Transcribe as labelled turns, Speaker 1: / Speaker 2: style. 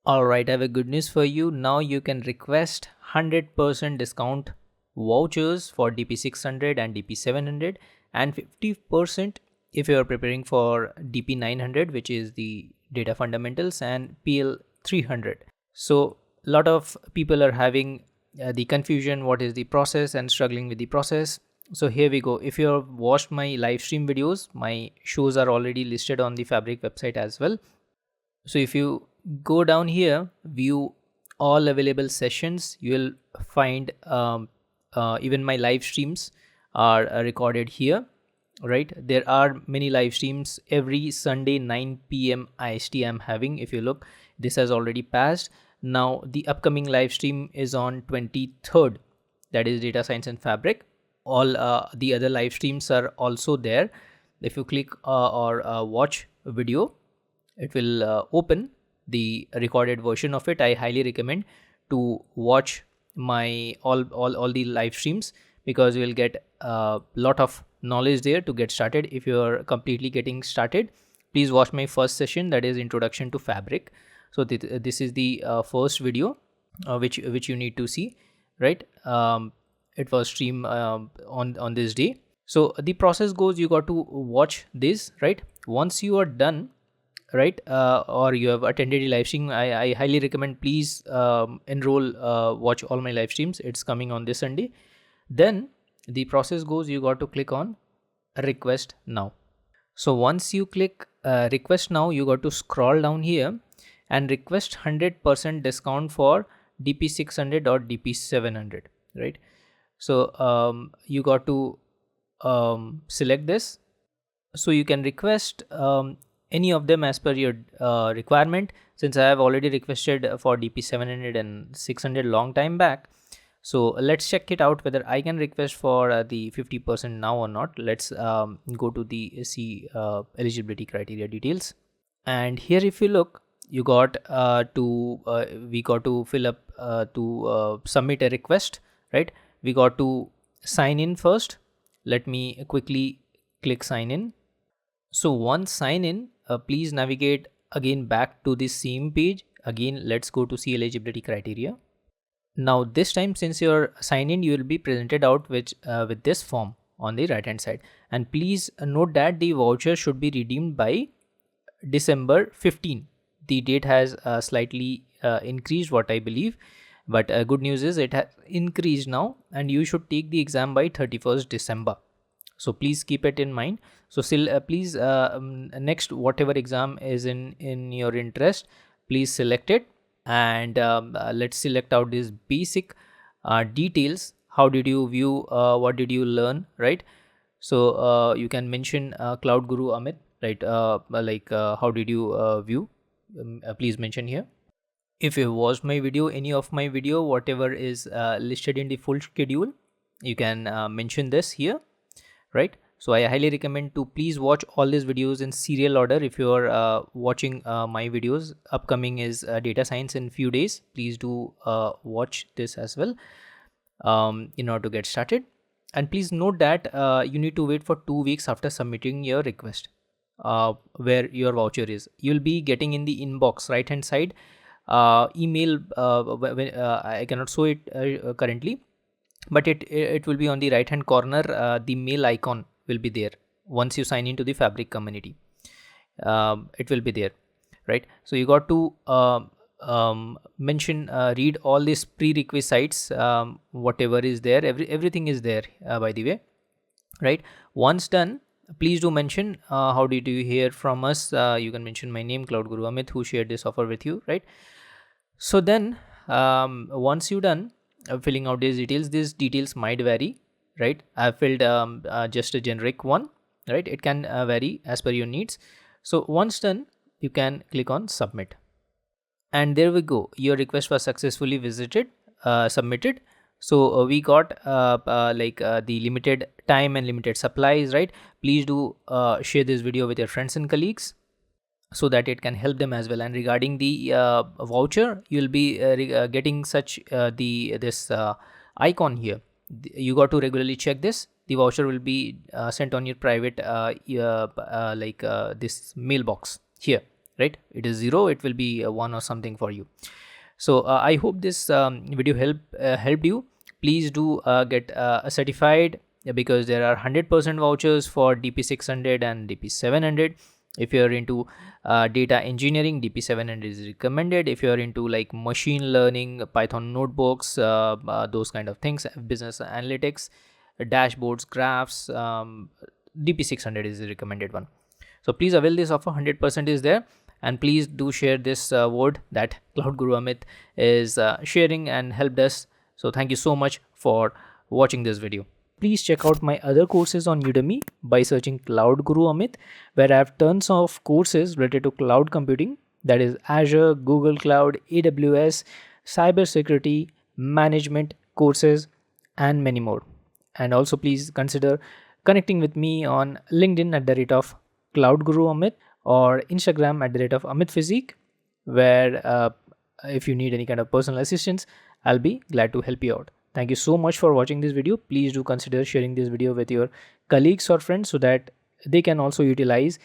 Speaker 1: Alright, I have a good news for you. Now you can request 100% discount vouchers for DP-600 and DP-700 and 50% if you are preparing for DP-900, which is the data fundamentals, and PL-300. So a lot of people are having the confusion what is the process and struggling with the process. So here we go. If you have watched my live stream videos, my shows are already listed on the Fabric website as well. So if you go down here, view all available sessions, you will find even my live streams are recorded here, right? There are many live streams every Sunday 9 p.m. IST I'm having. If you look, this has already passed. Now the upcoming live stream is on 23rd, that is data science and fabric. All the other live streams are also there. If you click or watch a video, it will open the recorded version of it. I highly recommend to watch my all the live streams, because you will get a lot of knowledge there to get started. If you are completely getting started, please watch my first session, that is introduction to fabric. So this is the first video which you need to see, right? It was streamed on this day. So the process goes, you got to watch this, right? Once you are done, right, or you have attended a live stream, I highly recommend please enroll, watch all my live streams. It's coming on this Sunday. Then the process goes, you got to click on request now. So once you click request now, you got to scroll down here and request 100% discount for DP-600 or DP-700, right? So you got to select this. So you can request any of them as per your requirement. Since I have already requested for DP-700 and 600 long time back, so let's check it out whether I can request for the 50% now or not. Let's go to the eligibility criteria details, and here if you look, you got we got to fill up to submit a request, right? We got to sign in first. Let me quickly click sign in. So once sign in, please navigate again back to the same page. Again, let's go to see eligibility criteria. Now this time, since you're signed in, you will be presented out with this form on the right hand side. And please note that the voucher should be redeemed by December 15. The date has slightly increased, what I believe, but good news is it has increased now, and you should take the exam by 31st December. So please keep it in mind. So still please next whatever exam is in your interest, please select it, and let's select out these basic details. How did you view, what did you learn, right? So you can mention Cloud Guru Amit, right? How did you view, please mention here. If you watched my video, any of my video, whatever is listed in the full schedule, you can mention this here, right? So I highly recommend to please watch all these videos in serial order. If you are watching my videos, upcoming is data science in few days, please do watch this as well in order to get started. And please note that you need to wait for 2 weeks after submitting your request, where your voucher is. You'll be getting in the inbox right hand side email. I cannot show it currently, but it will be on the right hand corner. The mail icon will be there. Once you sign into the Fabric community, it will be there, right? So you got to mention, read all these prerequisites, whatever is there, everything is there, by the way, right? Once done, please do mention how did you hear from us. You can mention my name, Cloud Guru Amit, who shared this offer with you, right? So then once you done filling out these details might vary, right? I filled just a generic one, right? It can vary as per your needs. So once done, you can click on submit, and there we go, your request was successfully submitted. So we got the limited time and limited supplies, right? Please do share this video with your friends and colleagues so that it can help them as well. And regarding the voucher, you'll be getting such this icon here. You got to regularly check this. The voucher will be sent on your private this mailbox here. right? It is 0, it will be 1 or something for you. So I hope this video helped you. Please do get certified, because there are 100% vouchers for DP-600 and DP-700. If you're into data engineering, DP-700 is recommended. If you're into like machine learning, Python notebooks, those kind of things, business analytics, dashboards, graphs, DP-600 is the recommended one. So please avail this offer. 100% is there. And please do share this word that Cloud Guru Amit is sharing and helped us. So thank you so much for watching this video. Please check out my other courses on Udemy by searching Cloud Guru Amit, where I have tons of courses related to cloud computing, that is Azure, Google Cloud, AWS, cybersecurity, management courses, and many more. And also please consider connecting with me on LinkedIn at the rate of Cloud Guru Amit, or Instagram at the rate of Amit Physique, where if you need any kind of personal assistance, I'll be glad to help you out. Thank you so much for watching this video. Please do consider sharing this video with your colleagues or friends so that they can also utilize